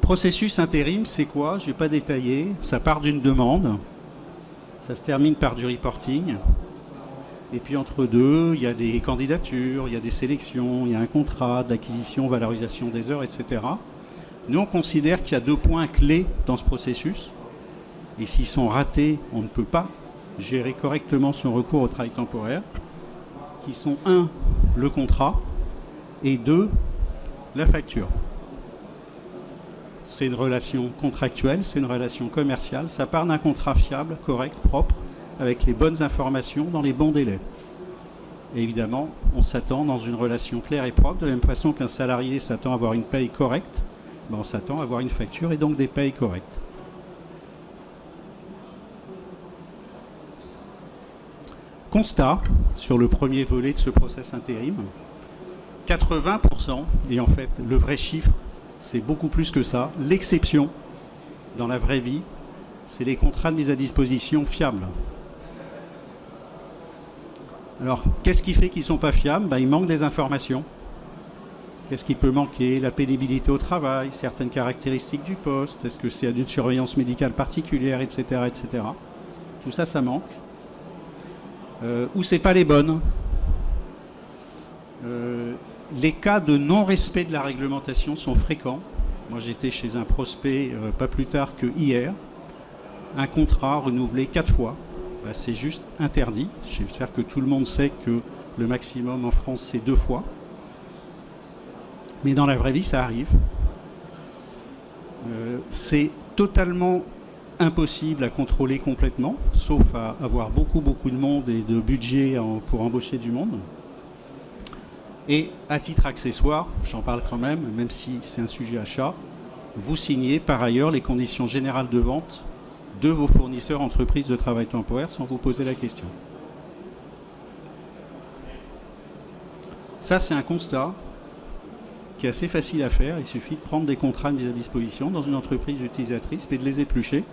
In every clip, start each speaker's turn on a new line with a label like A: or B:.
A: processus intérim, c'est quoi? Je n'ai pas détaillé. Ça part d'une demande. Ça se termine par du reporting. Et puis entre deux, il y a des candidatures, il y a des sélections, il y a un contrat d'acquisition, valorisation des heures, etc. Nous, on considère qu'il y a 2 points clés dans ce processus. Et s'ils sont ratés, on ne peut pas gérer correctement son recours au travail temporaire. Qui sont 1, le contrat, et 2, la facture. C'est une relation contractuelle, c'est une relation commerciale. Ça part d'un contrat fiable, correct, propre, avec les bonnes informations dans les bons délais. Et évidemment, on s'attend dans une relation claire et propre, de la même façon qu'un salarié s'attend à avoir une paye correcte, on s'attend à avoir une facture et donc des payes correctes. Constat sur le premier volet de ce process intérim, 80%, et en fait le vrai chiffre c'est beaucoup plus que ça, l'exception dans la vraie vie, c'est les contrats de mise à disposition fiables. Alors, qu'est-ce qui fait qu'ils ne sont pas fiables? Il manque des informations. Qu'est-ce qui peut manquer? La pénibilité au travail, certaines caractéristiques du poste, est-ce que c'est une surveillance médicale particulière, etc. etc. Tout ça, ça manque. Ou c'est pas les bonnes. Les cas de non-respect de la réglementation sont fréquents. Moi, j'étais chez un prospect pas plus tard que hier. Un contrat renouvelé 4 fois. C'est juste interdit. J'espère que tout le monde sait que le maximum en France, c'est 2 fois. Mais dans la vraie vie, ça arrive. C'est totalement impossible à contrôler complètement, sauf à avoir beaucoup de monde et de budget pour embaucher du monde. Et à titre accessoire, j'en parle quand même si c'est un sujet achat, vous signez par ailleurs les conditions générales de vente de vos fournisseurs entreprises de travail temporaire sans vous poser la question. Ça, c'est un constat qui est assez facile à faire. Il suffit de prendre des contrats de mise à disposition dans une entreprise utilisatrice et de les éplucher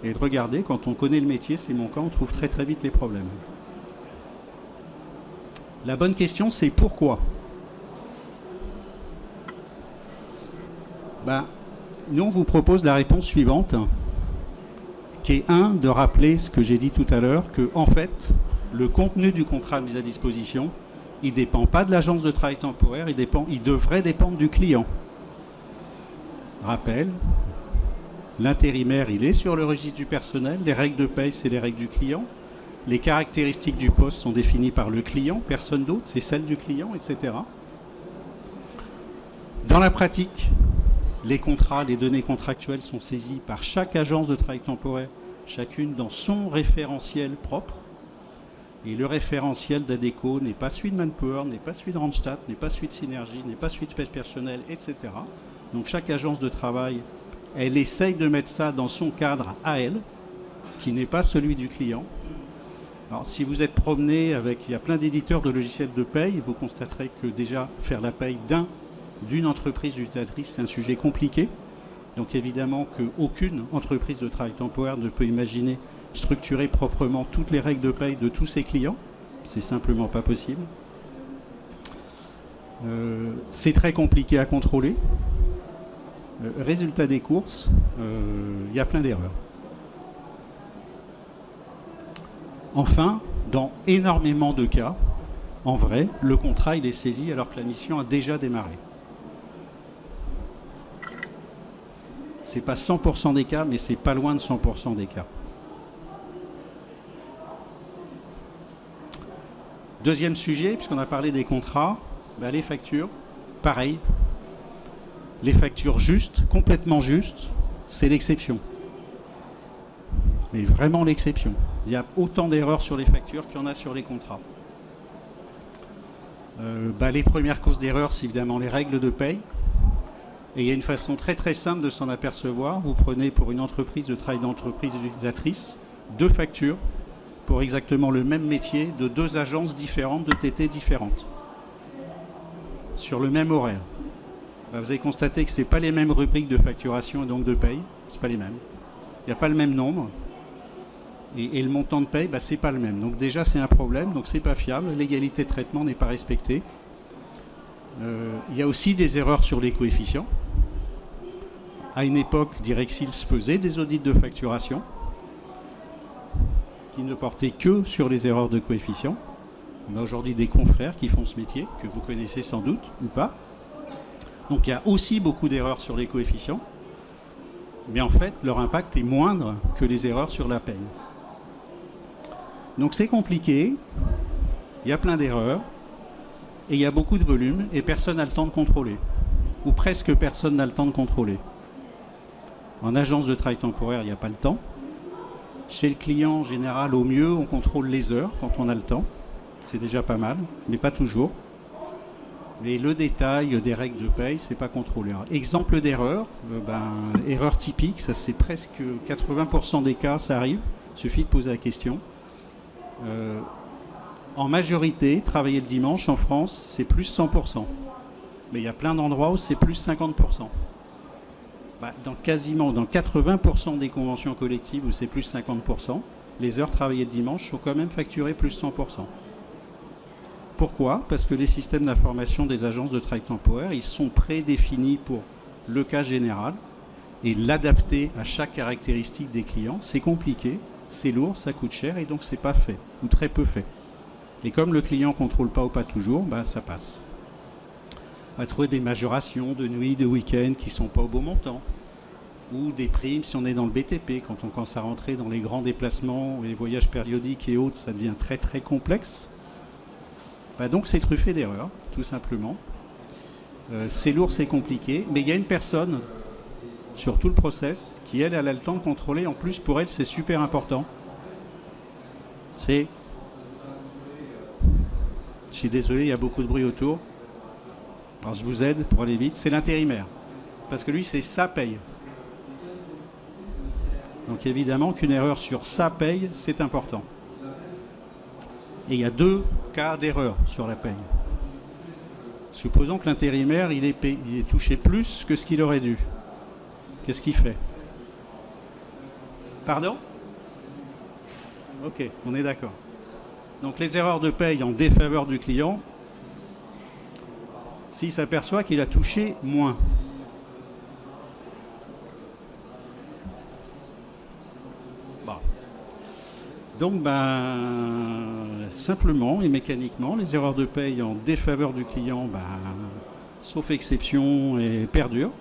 A: et de regarder. Quand on connaît le métier, c'est mon cas, on trouve très vite les problèmes. La bonne question, c'est pourquoi? Nous, on vous propose la réponse suivante, qui est de rappeler ce que j'ai dit tout à l'heure, que en fait, le contenu du contrat de mise à disposition, il ne dépend pas de l'agence de travail temporaire, il devrait dépendre du client. Rappel, l'intérimaire, il est sur le registre du personnel, les règles de paye, c'est les règles du client. Les caractéristiques du poste sont définies par le client, personne d'autre, c'est celle du client, etc. Dans la pratique, les contrats, les données contractuelles sont saisies par chaque agence de travail temporaire, chacune dans son référentiel propre. Et le référentiel d'Adecco n'est pas celui de Manpower, n'est pas celui de Randstad, n'est pas celui de Synergie, n'est pas celui de Space Personnel, etc. Donc chaque agence de travail, elle essaye de mettre ça dans son cadre à elle, qui n'est pas celui du client. Alors, si vous êtes promené il y a plein d'éditeurs de logiciels de paye, vous constaterez que déjà faire la paye d'une entreprise utilisatrice, c'est un sujet compliqué. Donc évidemment qu'aucune entreprise de travail temporaire ne peut imaginer structurer proprement toutes les règles de paye de tous ses clients. C'est simplement pas possible. C'est très compliqué à contrôler. Résultat des courses, il y a plein d'erreurs. Enfin, dans énormément de cas, en vrai, le contrat il est saisi alors que la mission a déjà démarré. C'est pas 100% des cas, mais c'est pas loin de 100% des cas. Deuxième sujet, puisqu'on a parlé des contrats, les factures, pareil. Les factures justes, complètement justes, c'est l'exception. Mais vraiment l'exception. Il y a autant d'erreurs sur les factures qu'il y en a sur les contrats. Les premières causes d'erreur, c'est évidemment les règles de paye. Et il y a une façon très simple de s'en apercevoir. Vous prenez pour une entreprise de travail d'entreprise utilisatrice 2 factures pour exactement le même métier de 2 agences différentes, de TT différentes, sur le même horaire. Vous avez constaté que ce n'est pas les mêmes rubriques de facturation et donc de paye. Ce n'est pas les mêmes. Il n'y a pas le même nombre. Et le montant de paye, c'est pas le même. Donc déjà, c'est un problème. Donc c'est pas fiable. L'égalité de traitement n'est pas respectée. Il y a aussi des erreurs sur les coefficients. À une époque, Direxil faisait des audits de facturation qui ne portaient que sur les erreurs de coefficients. On a aujourd'hui des confrères qui font ce métier, que vous connaissez sans doute ou pas. Donc il y a aussi beaucoup d'erreurs sur les coefficients, mais en fait, leur impact est moindre que les erreurs sur la paye. Donc c'est compliqué, il y a plein d'erreurs, et il y a beaucoup de volume, et personne n'a le temps de contrôler. Ou presque personne n'a le temps de contrôler. En agence de travail temporaire, il n'y a pas le temps. Chez le client, en général, au mieux, on contrôle les heures quand on a le temps. C'est déjà pas mal, mais pas toujours. Mais le détail des règles de paye, c'est pas contrôlé. Exemple d'erreur, erreur typique, ça c'est presque 80% des cas, ça arrive. Il suffit de poser la question. En majorité, travailler le dimanche en France, c'est plus 100%. Mais il y a plein d'endroits où c'est plus 50%. Dans 80% des conventions collectives où c'est plus 50%, les heures travaillées le dimanche sont quand même facturées plus 100%. Pourquoi ? Parce que les systèmes d'information des agences de travail temporaire, ils sont prédéfinis pour le cas général et l'adapter à chaque caractéristique des clients, c'est compliqué, c'est lourd, ça coûte cher et donc c'est pas fait ou très peu fait. Et comme le client ne contrôle pas ou pas toujours, ça passe. On va trouver des majorations de nuit, de week-end qui ne sont pas au bon montant. Ou des primes si on est dans le BTP. Quand on commence à rentrer dans les grands déplacements, les voyages périodiques et autres, ça devient très très complexe. Donc c'est truffé d'erreurs, tout simplement. C'est lourd, c'est compliqué. Mais il y a une personne sur tout le process qui, elle a le temps de contrôler. En plus, pour elle, c'est super important. Je suis désolé, il y a beaucoup de bruit autour. Alors je vous aide pour aller vite. C'est l'intérimaire. Parce que lui, c'est sa paye. Donc évidemment qu'une erreur sur sa paye, c'est important. Et il y a 2 cas d'erreur sur la paye. Supposons que l'intérimaire, il est touché plus que ce qu'il aurait dû. Qu'est-ce qu'il fait ? Pardon ? Ok, on est d'accord. Donc les erreurs de paye en défaveur du client, s'il s'aperçoit qu'il a touché moins. Donc, simplement et mécaniquement, les erreurs de paye en défaveur du client, sauf exception, perdurent.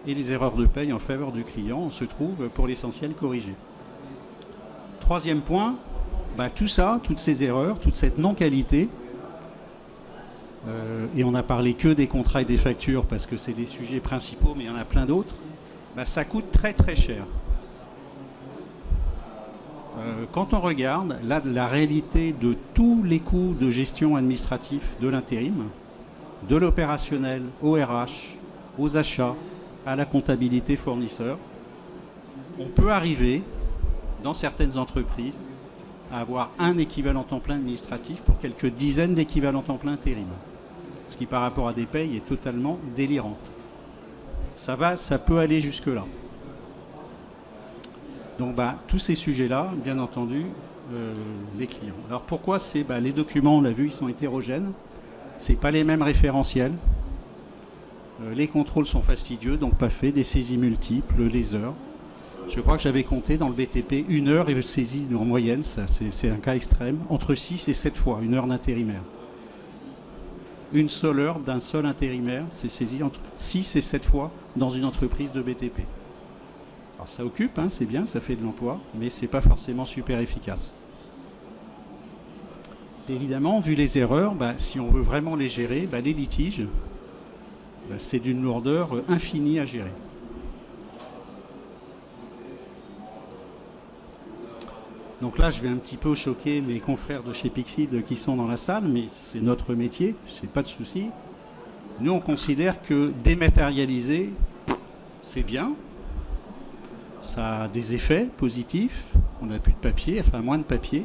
A: Et les erreurs de paye en faveur du client se trouvent pour l'essentiel corrigées. Troisième point, tout ça, toutes ces erreurs, toute cette non-qualité, et on n'a parlé que des contrats et des factures parce que c'est les sujets principaux, mais il y en a plein d'autres, ça coûte très très cher. Quand on regarde la réalité de tous les coûts de gestion administratif de l'intérim, de l'opérationnel au RH, aux achats, à la comptabilité fournisseur, on peut arriver, dans certaines entreprises, à avoir un équivalent temps plein administratif pour quelques dizaines d'équivalents temps plein intérim. Ce qui, par rapport à des payes, est totalement délirant. Ça peut aller jusque-là. Donc tous ces sujets-là, bien entendu, les clients. Alors pourquoi les documents, on l'a vu, ils sont hétérogènes. Ce n'est pas les mêmes référentiels. Les contrôles sont fastidieux, donc pas faits, des saisies multiples, les heures. Je crois que j'avais compté dans le BTP 1 heure et saisie en moyenne, c'est un cas extrême, entre 6 et 7 fois, 1 heure d'intérimaire. Une seule heure d'un seul intérimaire, c'est saisi entre 6 et 7 fois dans une entreprise de BTP. Alors ça occupe, c'est bien, ça fait de l'emploi, mais c'est pas forcément super efficace. Évidemment, vu les erreurs, si on veut vraiment les gérer, les litiges, c'est d'une lourdeur infinie à gérer. Donc là, je vais un petit peu choquer mes confrères de chez Pixid qui sont dans la salle, mais c'est notre métier, c'est pas de souci. Nous, on considère que dématérialiser, c'est bien. Ça a des effets positifs. On n'a plus de papier, enfin moins de papier.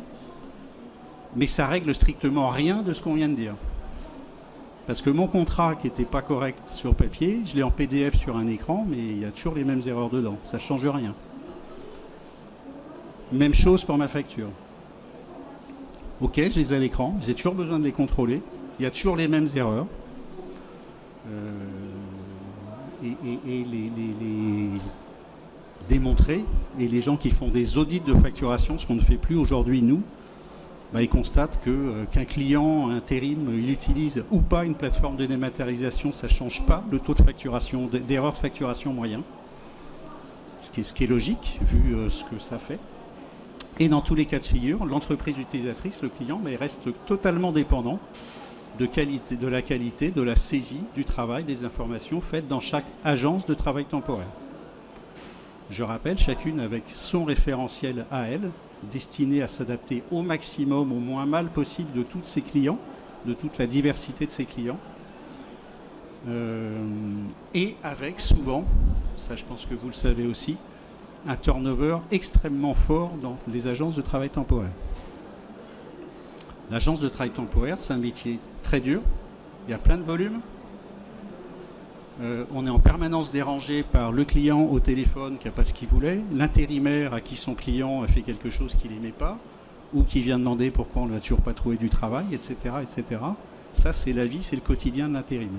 A: Mais ça règle strictement rien de ce qu'on vient de dire. Parce que mon contrat qui n'était pas correct sur papier, je l'ai en PDF sur un écran, mais il y a toujours les mêmes erreurs dedans. Ça ne change rien. Même chose pour ma facture. Ok, je les ai à l'écran, j'ai toujours besoin de les contrôler. Il y a toujours les mêmes erreurs. les démontrer. Et les gens qui font des audits de facturation, ce qu'on ne fait plus aujourd'hui, nous, ils constatent qu'un client intérim, il utilise ou pas une plateforme de dématérialisation, ça ne change pas le taux de facturation, d'erreur de facturation moyen. Ce qui est logique, vu ce que ça fait. Et dans tous les cas de figure, l'entreprise utilisatrice, le client, reste totalement dépendant de la qualité, de la saisie du travail, des informations faites dans chaque agence de travail temporaire. Je rappelle, chacune avec son référentiel à elle, destiné à s'adapter au maximum, au moins mal possible de tous ses clients, de toute la diversité de ses clients. Et avec souvent, ça je pense que vous le savez aussi, un turnover extrêmement fort dans les agences de travail temporaire. L'agence de travail temporaire, c'est un métier très dur, il y a plein de volumes. On est en permanence dérangé par le client au téléphone qui n'a pas ce qu'il voulait, l'intérimaire à qui son client a fait quelque chose qu'il n'aimait pas, ou qui vient demander pourquoi on ne lui a toujours pas trouvé du travail, etc., etc. Ça, c'est la vie, c'est le quotidien de l'intérim.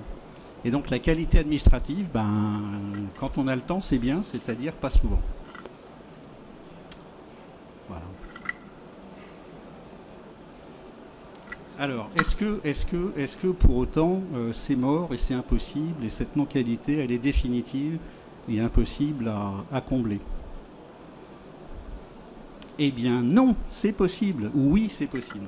A: Et donc la qualité administrative, quand on a le temps, c'est bien, c'est-à-dire pas souvent. Voilà. Alors, est-ce que pour autant c'est mort et c'est impossible et cette non-qualité, elle est définitive et impossible à combler? Eh bien non, c'est possible. Oui, c'est possible.